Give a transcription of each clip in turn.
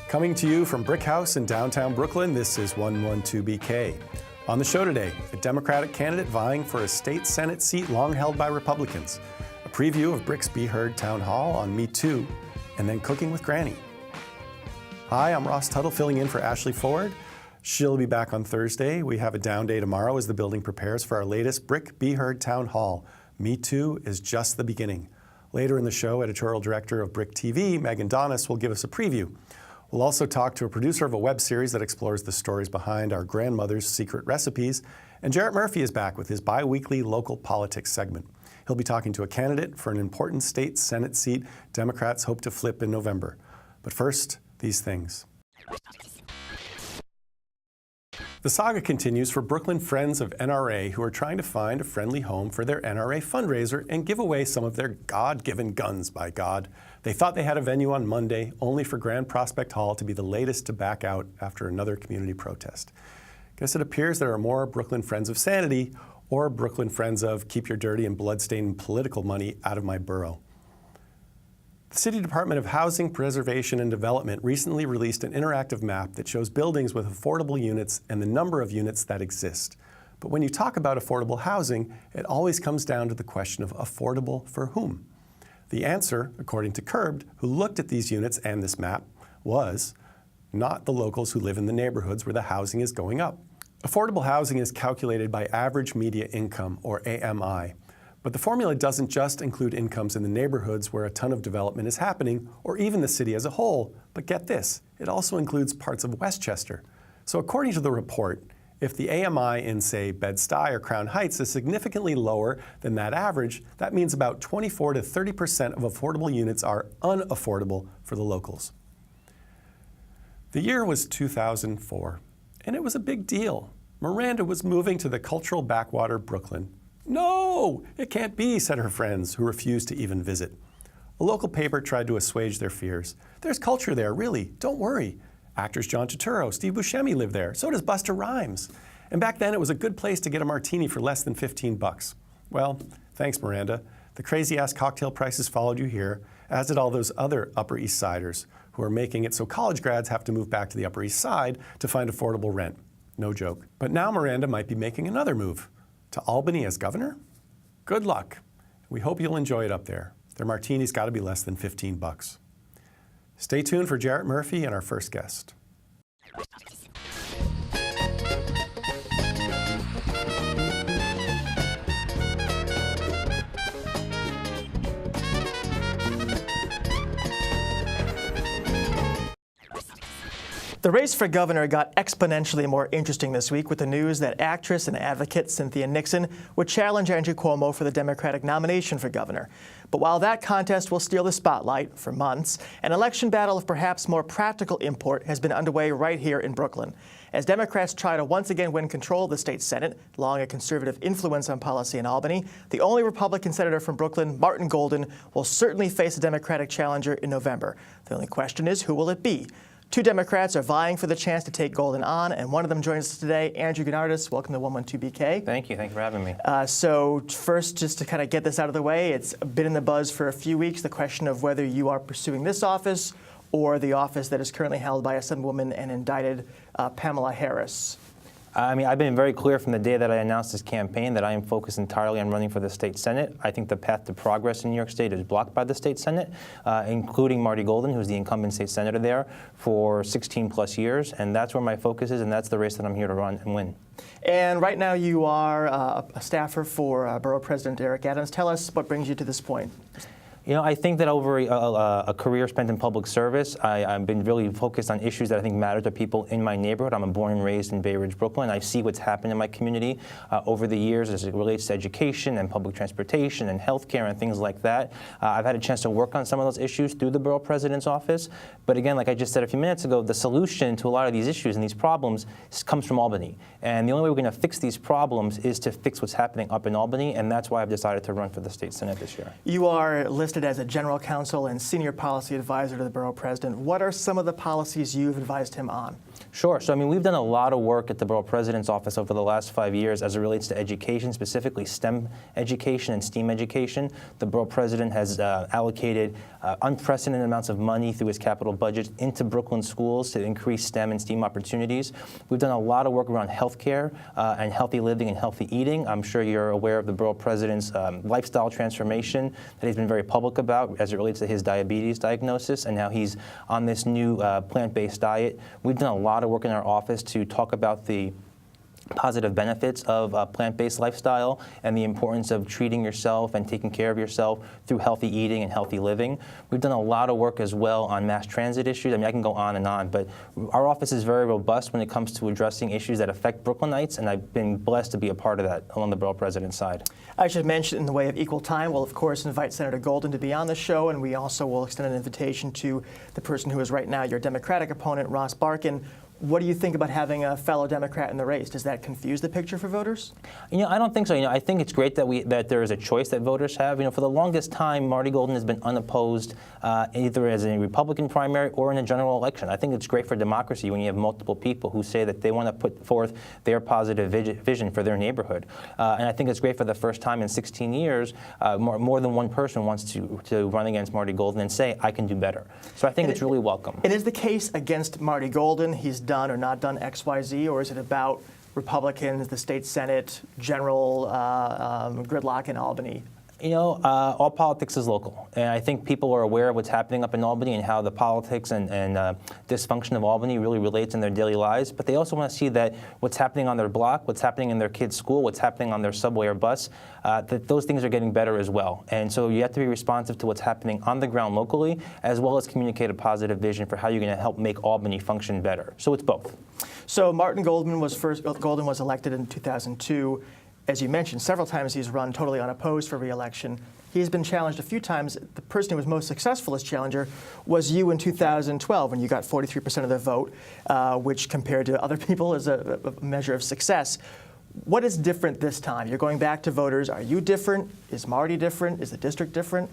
Coming to you from Brick House in downtown Brooklyn, this is 112BK. On the show today, a Democratic candidate vying for a state Senate seat long held by Republicans, a preview of BRIC's BHeard town hall on MeToo, and then cooking with Granny. Hi, I'm Ross Tuttle filling in for Ashley Ford. She'll be back on Thursday. We have a down day tomorrow as the building prepares for our latest BRIC BHeard town hall. MeToo is just the beginning. Later in the show, editorial director of BRIC TV, Donis, will give us a preview. We'll also talk to a producer of a web series that explores the stories behind our grandmother's secret recipes. And Jarrett Murphy is back with his bi-weekly local politics segment. He'll be talking to a candidate for an important state Senate seat Democrats hope to flip in November. But first, these things. The saga continues for Brooklyn Friends of NRA who are trying to find a friendly home for their NRA fundraiser and give away some of their God-given guns, by God. They thought they had a venue on Monday, only for Grand Prospect Hall to be the latest to back out after another community protest. Guess it appears there are more Brooklyn Friends of Sanity or Brooklyn Friends of Keep Your Dirty and Bloodstained Political Money Out of My Borough. The City Department of Housing, Preservation and Development recently released an interactive map that shows buildings with affordable units and the number of units that exist. But when you talk about affordable housing, it always comes down to the question of affordable for whom? The answer, according to Curbed, who looked at these units and this map, was not the locals who live in the neighborhoods where the housing is going up. Affordable housing is calculated by average media income, or AMI. But the formula doesn't just include incomes in the neighborhoods where a ton of development is happening, or even the city as a whole. But get this, it also includes parts of Westchester. So according to the report, if the AMI in, say, Bed-Stuy or Crown Heights is significantly lower than that average, that means about 24 to 30% of affordable units are unaffordable for the locals. The year was 2004, and it was a big deal. Miranda was moving to the cultural backwater Brooklyn. No, it can't be, said her friends, who refused to even visit. A local paper tried to assuage their fears. There's culture there, really, don't worry. Actors John Turturro, Steve Buscemi live there, so does Busta Rhymes. And back then it was a good place to get a martini for less than 15 bucks. Well, thanks Miranda. The crazy-ass cocktail prices followed you here, as did all those other Upper East Siders who are making it so college grads have to move back to the Upper East Side to find affordable rent. No joke. But now Miranda might be making another move. To Albany as governor? Good luck. We hope you'll enjoy it up there. Their martini's got to be less than 15 bucks. Stay tuned for Jarrett Murphy and our first guest. The race for governor got exponentially more interesting this week with the news that actress and advocate Cynthia Nixon would challenge Andrew Cuomo for the Democratic nomination for governor. But while that contest will steal the spotlight for months, an election battle of perhaps more practical import has been underway right here in Brooklyn. As Democrats try to once again win control of the state Senate, long a conservative influence on policy in Albany, the only Republican senator from Brooklyn, Martin Golden, will certainly face a Democratic challenger in November. The only question is, who will it be? Two Democrats are vying for the chance to take Golden on, and one of them joins us today, Andrew Gounardes. Welcome to 112BK. Thank you. Thank you for having me. So first, just to kind of get this out of the way, it's been in the buzz for a few weeks, the question of whether you are pursuing this office or the office that is currently held by Assemblywoman and indicted Pamela Harris. I mean, I've been very clear from the day that I announced this campaign that I am focused entirely on running for the state Senate. I think the path to progress in New York State is blocked by the state Senate, including Marty Golden, who's the incumbent state senator there for 16 plus years. And that's where my focus is, and that's the race that I'm here to run and win. And right now you are a staffer for Borough President Eric Adams. Tell us what brings you to this point. You know, I think that over a career spent in public service, I've been really focused on issues that I think matter to people in my neighborhood. I'm born and raised in Bay Ridge, Brooklyn. I see what's happened in my community over the years as it relates to education and public transportation and healthcare and things like that. I've had a chance to work on some of those issues through the borough president's office. But again, like I just said a few minutes ago, the solution to a lot of these issues and these problems comes from Albany. And the only way we're going to fix these problems is to fix what's happening up in Albany, and that's why I've decided to run for the state Senate this year. You are listed listed as a general counsel and senior policy advisor to the borough president. What are some of the policies you've advised him on? Sure. So, we've done a lot of work at the borough president's office over the last 5 years as it relates to education, specifically STEM education and STEAM education. The borough president has allocated unprecedented amounts of money through his capital budget into Brooklyn schools to increase STEM and STEAM opportunities. We've done a lot of work around healthcare and healthy living and healthy eating. I'm sure you're aware of the borough president's lifestyle transformation that he's been very public about as it relates to his diabetes diagnosis and how he's on this new plant-based diet. We've done a lot of work in our office to talk about the positive benefits of a plant-based lifestyle and the importance of treating yourself and taking care of yourself through healthy eating and healthy living. We've done a lot of work as well on mass transit issues. I can go on and on, but our office is very robust when it comes to addressing issues that affect Brooklynites, and I've been blessed to be a part of that along the borough president's side. I should mention, in the way of equal time, we'll of course invite Senator Golden to be on the show, and we also will extend an invitation to the person who is right now your Democratic opponent, Ross Barkan. What do you think about having a fellow Democrat in the race? Does that confuse the picture for voters? I don't think so. I think it's great that there is a choice that voters have. For the longest time, Marty Golden has been unopposed either as a Republican primary or in a general election. I think it's great for democracy when you have multiple people who say that they want to put forth their positive vision for their neighborhood. And I think it's great for the first time in 16 years, more than one person wants to run against Marty Golden and say, I can do better. So I think it's really welcome. And is the case against Marty Golden, he's done or not done X, Y, Z, or is it about Republicans, the state Senate, general gridlock in Albany? All politics is local, and I think people are aware of what's happening up in Albany and how the politics and dysfunction of Albany really relates in their daily lives, but they also want to see that what's happening on their block, what's happening in their kids' school, what's happening on their subway or bus, that those things are getting better as well. And so you have to be responsive to what's happening on the ground locally, as well as communicate a positive vision for how you're going to help make Albany function better. So it's both. So Golden was elected in 2002. As you mentioned, several times he's run totally unopposed for re-election. He's been challenged a few times. The person who was most successful as challenger was you in 2012 when you got 43% of the vote, which compared to other people is a measure of success. What is different this time? You're going back to voters. Are you different? Is Marty different? Is the district different?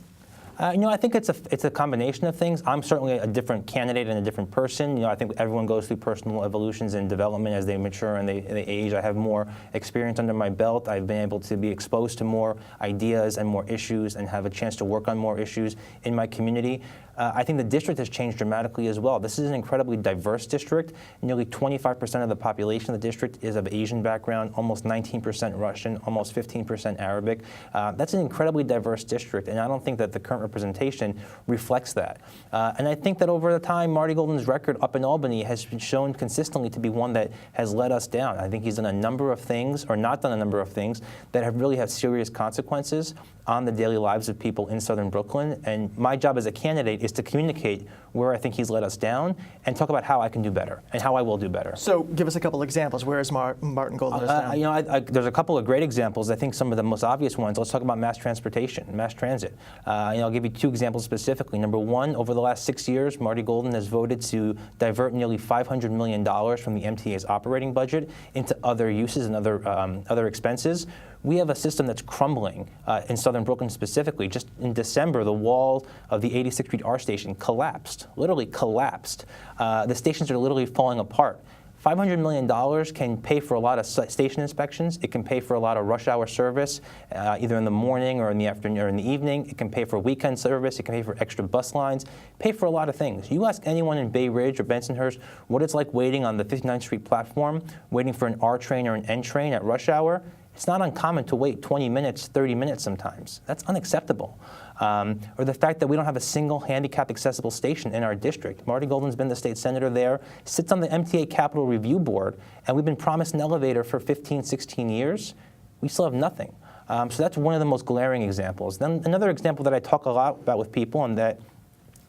I think it's a combination of things. I'm certainly a different candidate and a different person. I think everyone goes through personal evolutions and development as they mature and they age. I have more experience under my belt. I've been able to be exposed to more ideas and more issues and have a chance to work on more issues in my community. I think the district has changed dramatically as well. This is an incredibly diverse district. Nearly 25% of the population of the district is of Asian background, almost 19% Russian, almost 15% Arabic. That's an incredibly diverse district, and I don't think that the current representation reflects that. And I think that over the time, Marty Golden's record up in Albany has been shown consistently to be one that has let us down. I think he's done a number of things, or not done a number of things, that have really had serious consequences on the daily lives of people in southern Brooklyn. And my job as a candidate is to communicate where I think he's let us down and talk about how I can do better and how I will do better. So give us a couple examples. Where is Martin Golden let us down? There's a couple of great examples. I think some of the most obvious ones, let's talk about mass transportation, mass transit. I'll give you two examples specifically. Number one, over the last 6 years, Marty Golden has voted to divert nearly $500 million from the MTA's operating budget into other uses and other expenses. We have a system that's crumbling in southern Brooklyn specifically. Just in December, the wall of the 86th Street R station collapsed, literally collapsed. The stations are literally falling apart. $500 million can pay for a lot of station inspections. It can pay for a lot of rush hour service, either in the morning or in the afternoon or in the evening. It can pay for weekend service. It can pay for extra bus lines. Pay for a lot of things. You ask anyone in Bay Ridge or Bensonhurst what it's like waiting on the 59th Street platform, waiting for an R train or an N train at rush hour. It's not uncommon to wait 20 minutes, 30 minutes sometimes. That's unacceptable. Or the fact that we don't have a single handicap accessible station in our district. Marty Golden's been the state senator there, sits on the MTA Capital Review Board, and we've been promised an elevator for 15, 16 years. We still have nothing. So that's one of the most glaring examples. Then another example that I talk a lot about with people and that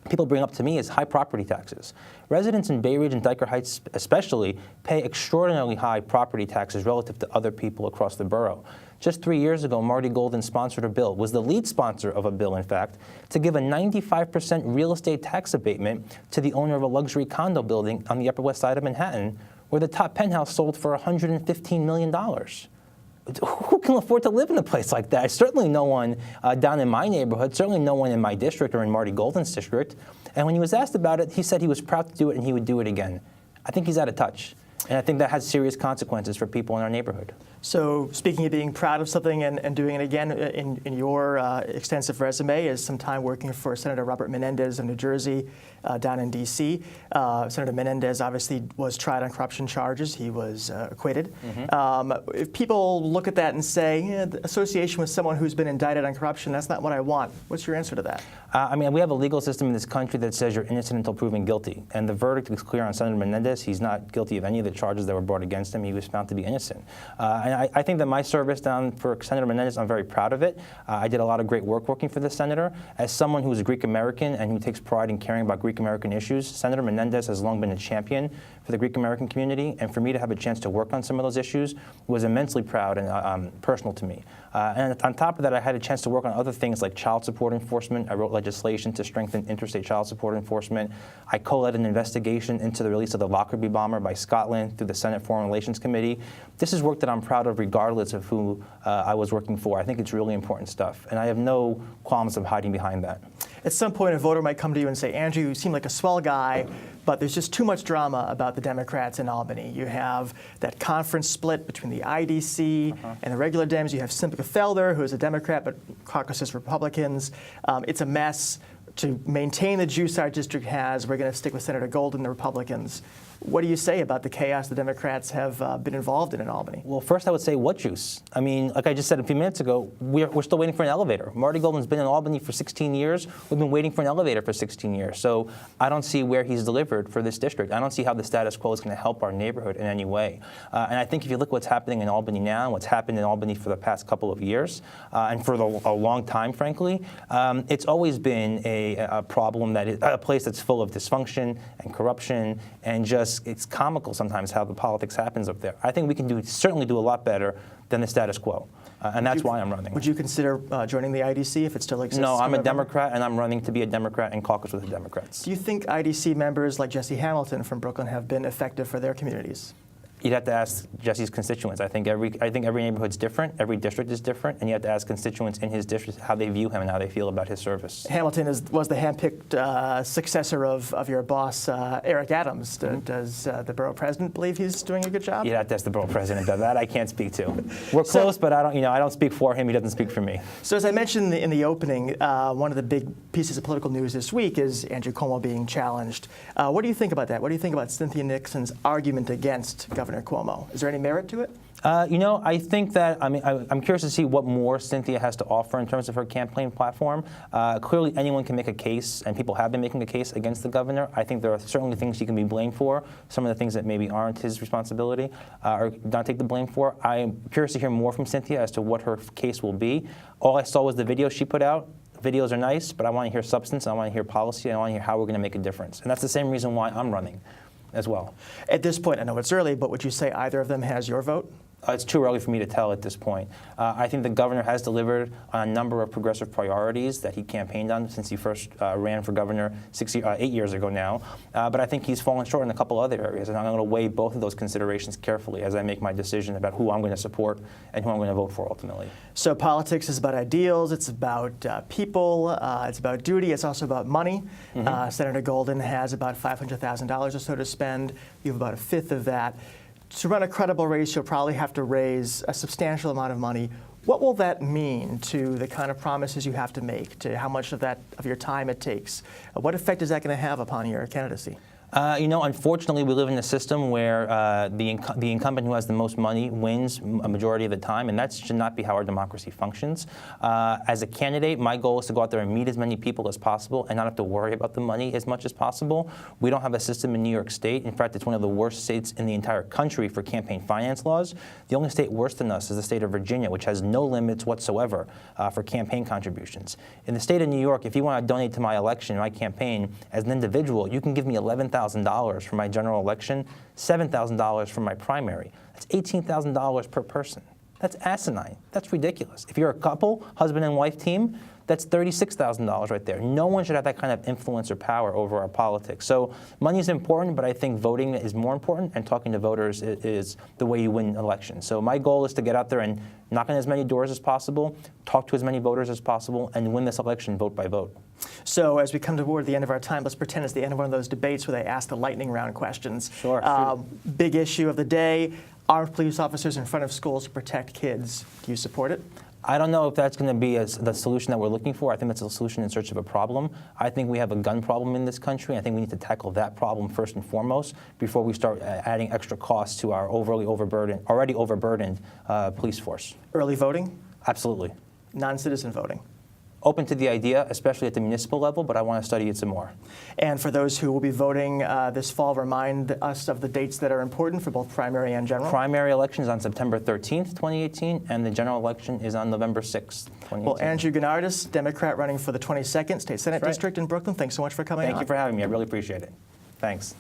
people bring up to me is high property taxes. Residents in Bay Ridge and Dyker Heights especially pay extraordinarily high property taxes relative to other people across the borough. Just 3 years ago, Marty Golden sponsored a bill, was the lead sponsor of a bill, in fact, to give a 95% real estate tax abatement to the owner of a luxury condo building on the Upper West Side of Manhattan, where the top penthouse sold for $115 million. who can afford to live in a place like that? Certainly no one down in my neighborhood, certainly no one in my district or in Marty Golden's district. And when he was asked about it, he said he was proud to do it and he would do it again. I think he's out of touch. And I think that has serious consequences for people in our neighborhood. So speaking of being proud of something and doing it again, in your extensive resume is some time working for Senator Robert Menendez of New Jersey down in D.C. Senator Menendez obviously was tried on corruption charges. He was acquitted. If people look at that and say, yeah, the association with someone who's been indicted on corruption, that's not what I want, what's your answer to that? I mean, we have a legal system in this country that says you're innocent until proven guilty. And the verdict is clear on Senator Menendez. He's not guilty of any of the charges that were brought against him. He was found to be innocent. And I think that my service down for Senator Menendez, I'm very proud of it. I did a lot of great work working for this senator. As someone who is a Greek American and who takes pride in caring about Greek American issues, Senator Menendez has long been a champion for the Greek American community. And for me to have a chance to work on some of those issues was immensely proud and personal to me. And on top of that, I had a chance to work on other things like child support enforcement. I wrote legislation to strengthen interstate child support enforcement. I co-led an investigation into the release of the Lockerbie bomber by Scotland through the Senate Foreign Relations Committee. This is work that I'm proud of regardless of who I was working for. I think it's really important stuff. And I have no qualms of hiding behind that. At some point, a voter might come to you and say, Andrew, you seem like a swell guy, but there's just too much drama about the Democrats in Albany. You have that conference split between the IDC and the regular Dems. You have Simca Felder, who is a Democrat but caucuses Republicans. It's a mess. To maintain the juice our district has, we're going to stick with Senator Golden, the Republicans. What do you say about the chaos the Democrats have been involved in Albany? Well, first I would say, what juice? I mean, like I just said a few minutes ago, we're still waiting for an elevator. Marty Golden's been in Albany for 16 years. We've been waiting for an elevator for 16 years. So I don't see where he's delivered for this district. I don't see how the status quo is going to help our neighborhood in any way. And I think if you look what's happening in Albany now and what's happened in Albany for the past couple of years, and for a long time, frankly, it's always been a problem that is a place that's full of dysfunction and corruption and just it's comical sometimes how the politics happens up there. I think we can certainly do a lot better than the status quo, and that's why I'm running. Would you consider joining the IDC if it still exists? No, I'm a Democrat, and I'm running to be a Democrat and caucus with the Democrats. Do you think IDC members like Jesse Hamilton from Brooklyn have been effective for their communities? You'd have to ask Jesse's constituents. I think every neighborhood's different, every district is different, and you have to ask constituents in his district how they view him and how they feel about his service. Hamilton was the handpicked successor of your boss, Eric Adams. Does the borough president believe he's doing a good job? You'd have to ask the borough president. That I can't speak to. We're close, but I don't speak for him. He doesn't speak for me. So as I mentioned in the opening, one of the big pieces of political news this week is Andrew Cuomo being challenged. What do you think about that? What do you think about Cynthia Nixon's argument against Governor Cuomo? Is there any merit to it? I think that, I'm curious to see what more Cynthia has to offer in terms of her campaign platform. Clearly, anyone can make a case, and people have been making a case against the governor. I think there are certainly things he can be blamed for, some of the things that maybe aren't his responsibility or not take the blame for. I am curious to hear more from Cynthia as to what her case will be. All I saw was the video she put out. Videos are nice, but I want to hear substance, I want to hear policy, I want to hear how we're going to make a difference. And that's the same reason why I'm running as well. At this point, I know it's early, but would you say either of them has your vote? It's too early for me to tell at this point. I think the governor has delivered on a number of progressive priorities that he campaigned on since he first ran for governor 8 years ago now. But I think he's fallen short in a couple other areas, and I'm going to weigh both of those considerations carefully as I make my decision about who I'm going to support and who I'm going to vote for ultimately. So politics is about ideals, it's about people, it's about duty, it's also about money. Senator Golden has about $500,000 or so to spend. You have about a fifth of that. To run a credible race, you'll probably have to raise a substantial amount of money. What will that mean to the kind of promises you have to make, to how much of your time it takes? What effect is that going to have upon your candidacy? Unfortunately, we live in a system where the incumbent who has the most money wins a majority of the time, and that should not be how our democracy functions. As a candidate, my goal is to go out there and meet as many people as possible and not have to worry about the money as much as possible. We don't have a system in New York State. In fact, it's one of the worst states in the entire country for campaign finance laws. The only state worse than us is the state of Virginia, which has no limits whatsoever for campaign contributions. In the state of New York, if you want to donate to my election, my campaign, as an individual, you can give me $11,000 for my general election, $7,000 for my primary. That's $18,000 per person. That's asinine. That's ridiculous. If you're a couple, husband and wife team, that's $36,000 right there. No one should have that kind of influence or power over our politics. So money is important, but I think voting is more important, and talking to voters is the way you win elections. So my goal is to get out there and knock on as many doors as possible, talk to as many voters as possible, and win this election vote by vote. So as we come toward the end of our time, let's pretend it's the end of one of those debates where they ask the lightning round questions. Sure. Big issue of the day, armed police officers in front of schools to protect kids. Do you support it? I don't know if that's going to be the solution that we're looking for. I think that's a solution in search of a problem. I think we have a gun problem in this country. I think we need to tackle that problem first and foremost before we start adding extra costs to our already overburdened police force. Early voting? Absolutely. Non-citizen voting? Open to the idea, especially at the municipal level, but I want to study it some more. And for those who will be voting this fall, remind us of the dates that are important for both primary and general. Primary election is on September 13th, 2018, and the general election is on November 6th, 2018. Well, Andrew Gounardes, Democrat running for the 22nd State Senate District in Brooklyn, thanks so much for coming on. Thank you for having me. I really appreciate it. Thanks.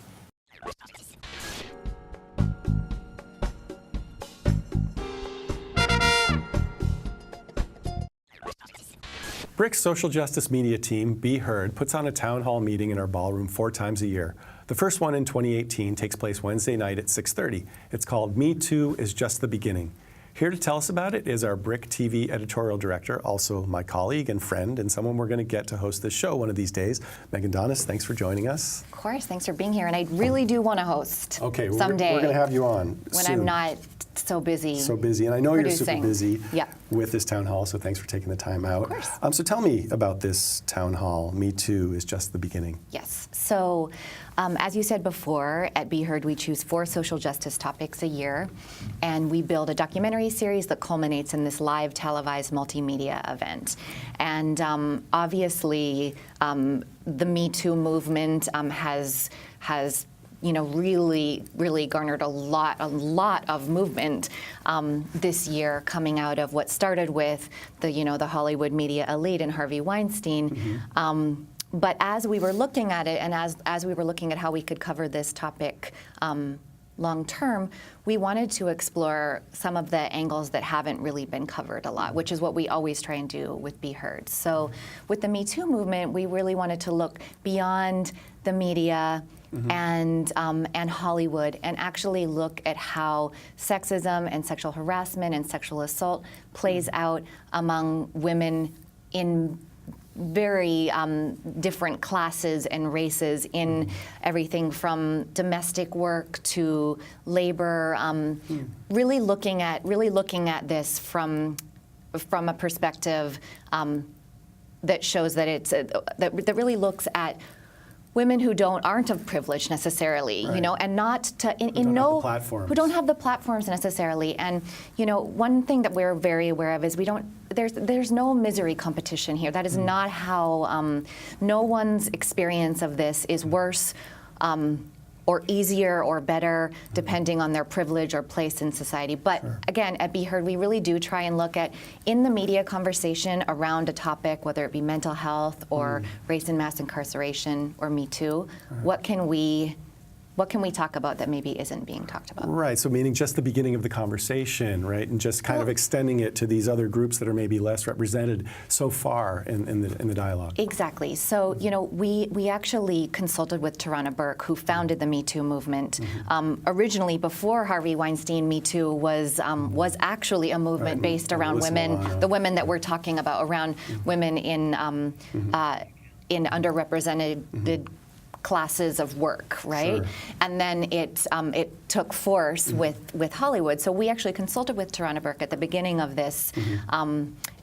BRIC's social justice media team, BHeard, puts on a town hall meeting in our ballroom 4 times a year. The first one in 2018 takes place Wednesday night at 6:30. It's called MeToo is Just the Beginning. Here to tell us about it is our BRIC TV editorial director, also my colleague and friend, and someone we're going to get to host this show one of these days. Donis, thanks for joining us. Of course, thanks for being here, and I really do want to host someday. We're going to have you on when soon. I'm not so busy. So busy, and I know producing. You're super busy Yeah. with this town hall, so thanks for taking the time out. Of course. So tell me about this town hall, Me Too is Just the Beginning. Yes. So, as you said before, at BHeard we choose 4 social justice topics a year, and we build a documentary series that culminates in this live televised multimedia event. And obviously, the Me Too movement has really garnered a lot of movement this year, coming out of what started with the Hollywood media elite and Harvey Weinstein. Mm-hmm. But as we were looking at it, and as we were looking at how we could cover this topic long term, we wanted to explore some of the angles that haven't really been covered a lot, which is what we always try and do with BHeard. So with the Me Too movement, we really wanted to look beyond the media and Hollywood, and actually look at how sexism and sexual harassment and sexual assault plays out among women in very different classes and races, in everything from domestic work to labor. Really looking at this from a perspective that shows that it's that really looks at women who aren't of privilege necessarily, right. And not to who don't have the platforms necessarily. And one thing that we're very aware of is there's no misery competition here. That is not how no one's experience of this is worse or easier or better depending on their privilege or place in society. But again, at BHeard, we really do try and look at, in the media conversation around a topic, whether it be mental health or race and mass incarceration or Me Too, what can we talk about that maybe isn't being talked about? Right, so meaning just the beginning of the conversation, right? And just kind of extending it to these other groups that are maybe less represented so far in the dialogue. Exactly. So, we actually consulted with Tarana Burke, who founded the Me Too movement. Originally, before Harvey Weinstein, Me Too was actually a movement based around women, the women that we're talking about, around women in underrepresented classes of work, right? Sure. And then it took force with Hollywood. So we actually consulted with Tarana Burke at the beginning of this,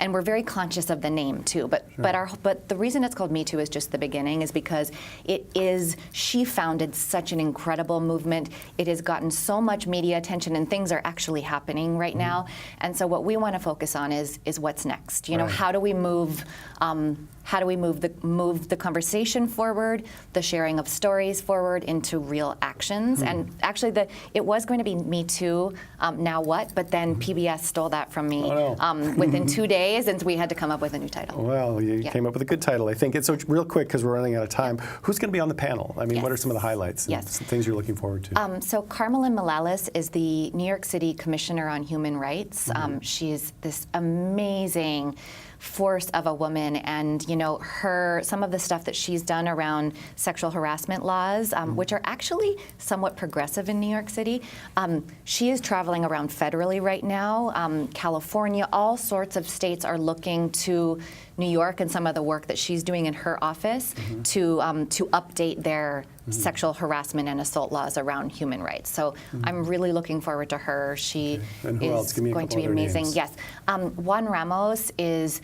and we're very conscious of the name too. But the reason it's called Me Too is Just the Beginning is because she founded such an incredible movement. It has gotten so much media attention, and things are actually happening right now. And so what we want to focus on is what's next. How do we move the conversation forward, the sharing of stories forward into real actions? And actually, it was going to be Me Too, Now What? But then PBS stole that from me within 2 days, and we had to come up with a new title. Well, you came up with a good title, I think. And so real quick, because we're running out of time, who's going to be on the panel? I mean, what are some of the highlights and some things you're looking forward to? So Carmelyn Morales is the New York City Commissioner on Human Rights. She's this amazing force of a woman, and some of the stuff that she's done around sexual harassment laws, which are actually somewhat progressive in New York City. She is traveling around federally right now. California, all sorts of states are looking to New York and some of the work that she's doing in her office to update their sexual harassment and assault laws around human rights. So I'm really looking forward to her. She And who else? is Give me a going to couple be other amazing. names. Yes. Juan Ramos is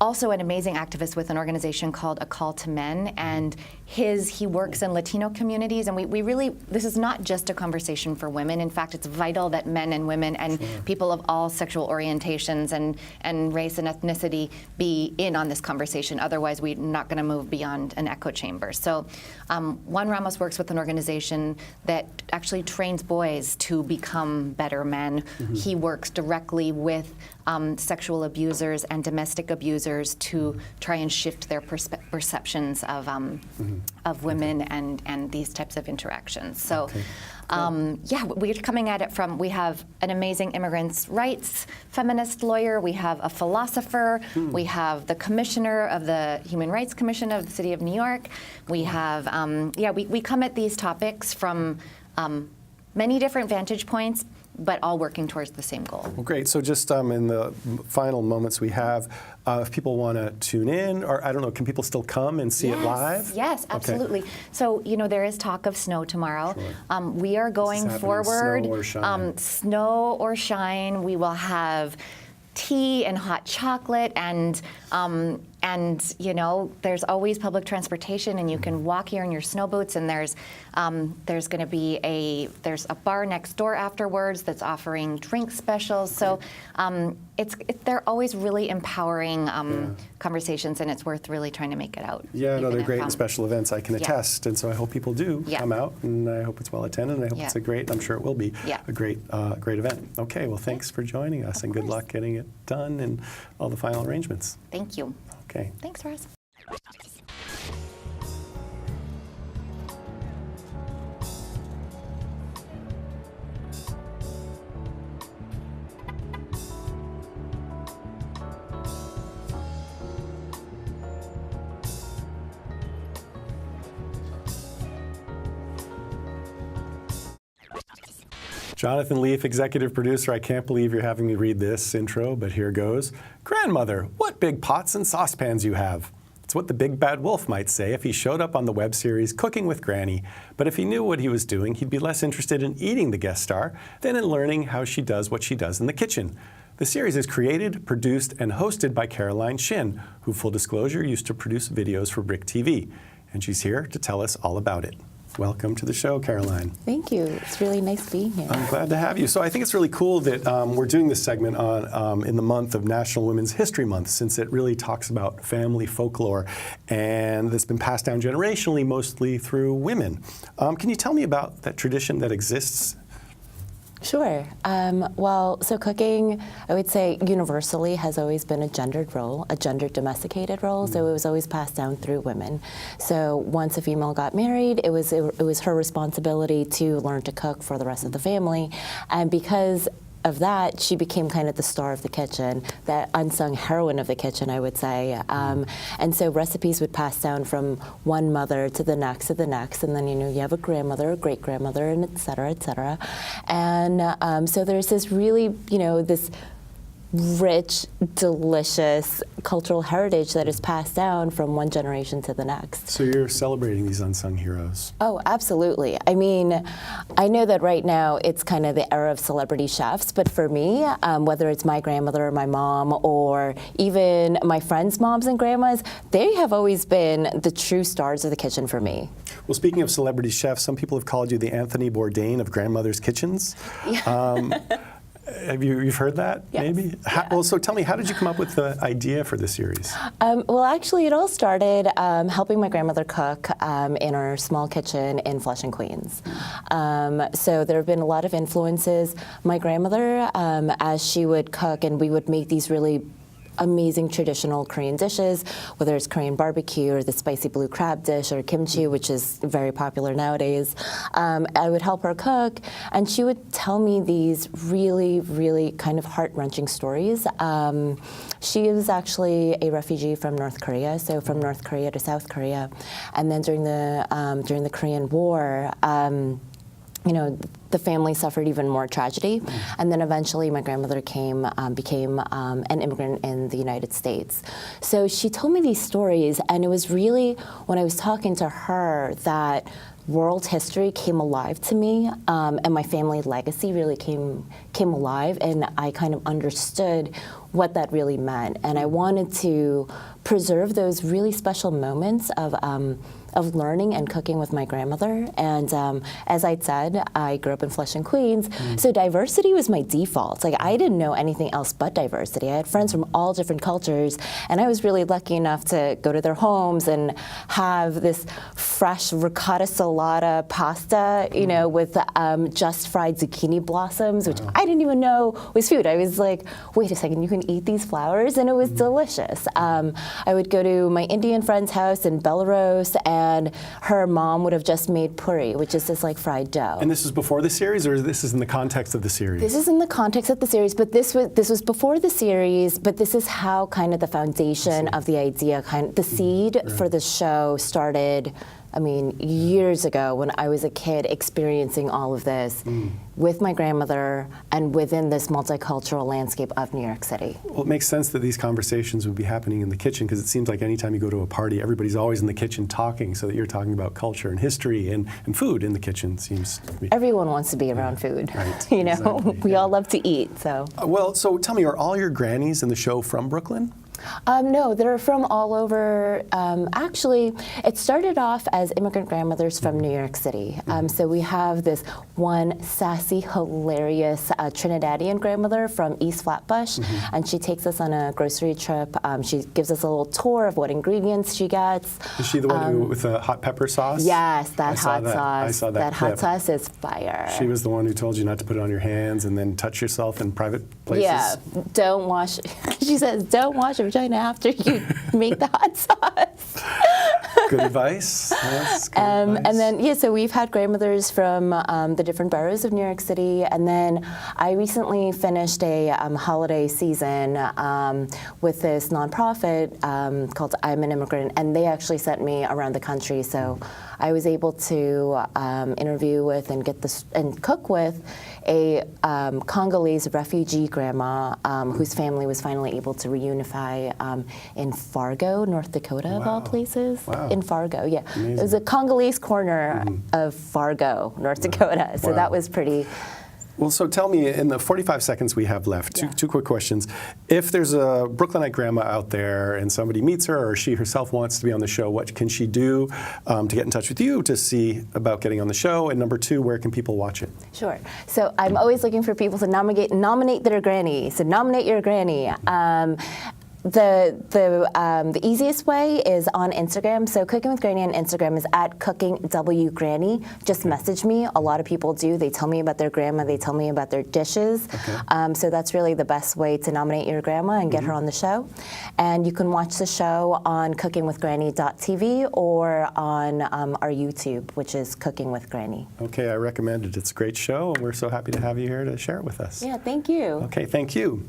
also an amazing activist with an organization called A Call to Men, and he works in Latino communities, and we really, this is not just a conversation for women. In fact, it's vital that men and women and people of all sexual orientations and race and ethnicity be in on this conversation. Otherwise, we're not going to move beyond an echo chamber. So Juan Ramos works with an organization that actually trains boys to become better men. He works directly with sexual abusers and domestic abusers to try and shift their perceptions of women and these types of interactions. So, yeah, we're coming at it from, we have an amazing immigrants' rights feminist lawyer, we have a philosopher, we have the commissioner of the Human Rights Commission of the City of New York. We have, we come at these topics from many different vantage points, but all working towards the same goal. Well, great. So just in the final moments we have, if people want to tune in, or I don't know, can people still come and see it live? Yes, absolutely. Okay. So, there is talk of snow tomorrow. Sure. We are going forward. Snow or shine. Snow or shine. We will have tea and hot chocolate, and there's always public transportation, and you can walk here in your snow boots, and there's going to be a bar next door afterwards that's offering drink specials. So they're always really empowering conversations, and it's worth really trying to make it out. Yeah, no, they're great and special events, I can attest, and so I hope people do come out, and I hope it's well attended, and I hope it's a great, I'm sure it will be a great event. Okay, well, thanks for joining us, and good luck getting it done and all the final arrangements. Thank you. Okay. Thanks, Ross. Jonathan Leaf, executive producer. I can't believe you're having me read this intro, but here goes. Grandmother, what big pots and saucepans you have. It's what the big bad wolf might say if he showed up on the web series Cooking with Granny. But if he knew what he was doing, he'd be less interested in eating the guest star than in learning how she does what she does in the kitchen. The series is created, produced, and hosted by Caroline Shin, who, full disclosure, used to produce videos for BRIC TV. And she's here to tell us all about it. Welcome to the show, Caroline. Thank you. It's really nice being here. I'm glad to have you. So I think it's really cool that we're doing this segment in the month of National Women's History Month, since it really talks about family folklore, and that's been passed down generationally, mostly through women. Can you tell me about that tradition that exists? Sure. So cooking, I would say universally has always been a gendered role, a gender domesticated role. So it was always passed down through women. So once a female got married, it was her responsibility to learn to cook for the rest of the family, and because of that, she became kind of the star of the kitchen, that unsung heroine of the kitchen, I would say. And so recipes would pass down from one mother to the next, and then you have a grandmother, a great grandmother, and et cetera, et cetera. And so there's this really, this rich, delicious cultural heritage that is passed down from one generation to the next. So you're celebrating these unsung heroes. Oh, absolutely. I mean, I know that right now it's kind of the era of celebrity chefs, but for me, whether it's my grandmother or my mom or even my friends' moms and grandmas, they have always been the true stars of the kitchen for me. Well, speaking of celebrity chefs, some people have called you the Anthony Bourdain of grandmothers' kitchens. Yeah. You've heard that, Yes. maybe? Yeah. Well, so tell me, how did you come up with the idea for the series? Well, actually, it all started helping my grandmother cook in our small kitchen in Flushing, Queens. So there have been a lot of influences. My grandmother, as she would cook, and we would make these really amazing traditional Korean dishes, whether it's Korean barbecue or the spicy blue crab dish or kimchi, which is very popular nowadays. I would help her cook, and she would tell me these really, really kind of heart-wrenching stories. She is actually a refugee from North Korea, so from North Korea to South Korea, and then during the Korean War, you know, the family suffered even more tragedy, and then eventually my grandmother became an immigrant in the United States. So she told me these stories, and it was really when I was talking to her that world history came alive to me, and my family legacy really came alive, and I kind of understood what that really meant. And I wanted to preserve those really special moments of learning and cooking with my grandmother. And as I said, I grew up in Flushing, Queens, so diversity was my default. Like, I didn't know anything else but diversity. I had friends from all different cultures, and I was really lucky enough to go to their homes and have this fresh ricotta salata pasta, you know, with just fried zucchini blossoms, which I didn't even know was food. I was like, wait a second, you can eat these flowers? And it was delicious. I would go to my Indian friend's house in Belarus, and her mom would have just made puri, which is this like fried dough. And this was before the series, or this is in the context of the series? This is in the context of the series, but this was before the series, but this is how kind of the foundation of the idea, the seed for the show started, I mean, years ago when I was a kid experiencing all of this with my grandmother and within this multicultural landscape of New York City. Well, it makes sense that these conversations would be happening in the kitchen, because it seems like anytime you go to a party, everybody's always in the kitchen talking, so that you're talking about culture and history and food in the kitchen seems to be. Everyone wants to be around food, right, you know? exactly, We all love to eat, so. Well, so tell me, are all your grannies in the show from Brooklyn? No, they're from all over. Actually, it started off as immigrant grandmothers from New York City. So we have this one sassy, hilarious Trinidadian grandmother from East Flatbush, and she takes us on a grocery trip. She gives us a little tour of what ingredients she gets. Is she the one with the hot pepper sauce? Yes, that hot sauce. I saw that hot clip. sauce is fire. She was the one who told you not to put it on your hands and then touch yourself in private places? Yeah, don't wash. She says, don't wash your vagina after you make the hot sauce. Good advice. Yes, good advice. And then, yeah, so we've had grandmothers from the different boroughs of New York City. And then I recently finished a holiday season with this nonprofit called I'm an Immigrant, and they actually sent me around the country. So I was able to interview with and cook with a Congolese refugee grandma whose family was finally able to reunify in Fargo, North Dakota, of all places. Wow. In Fargo, yeah. Amazing. It was a Congolese corner of Fargo, North Dakota. So that was pretty. Well, so tell me, in the 45 seconds we have left, two quick questions. If there's a Brooklynite grandma out there and somebody meets her, or she herself wants to be on the show, what can she do to get in touch with you to see about getting on the show? And number two, where can people watch it? Sure. So I'm always looking for people to nominate their granny. So nominate your granny. The easiest way is on Instagram. So Cooking with Granny on Instagram is @CookingWGranny. Just message me. A lot of people do. They tell me about their grandma. They tell me about their dishes. So that's really the best way to nominate your grandma and get her on the show. And you can watch the show on cookingwithgranny.tv or on our YouTube, which is Cooking with Granny. Okay, I recommend it. It's a great show, and we're so happy to have you here to share it with us. Yeah, thank you. Okay, thank you.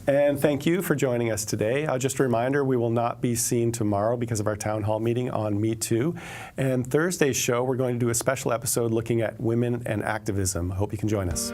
And thank you for joining us today. Just a reminder, we will not be seen tomorrow because of our town hall meeting on MeToo. And Thursday's show, we're going to do a special episode looking at women and activism. I hope you can join us.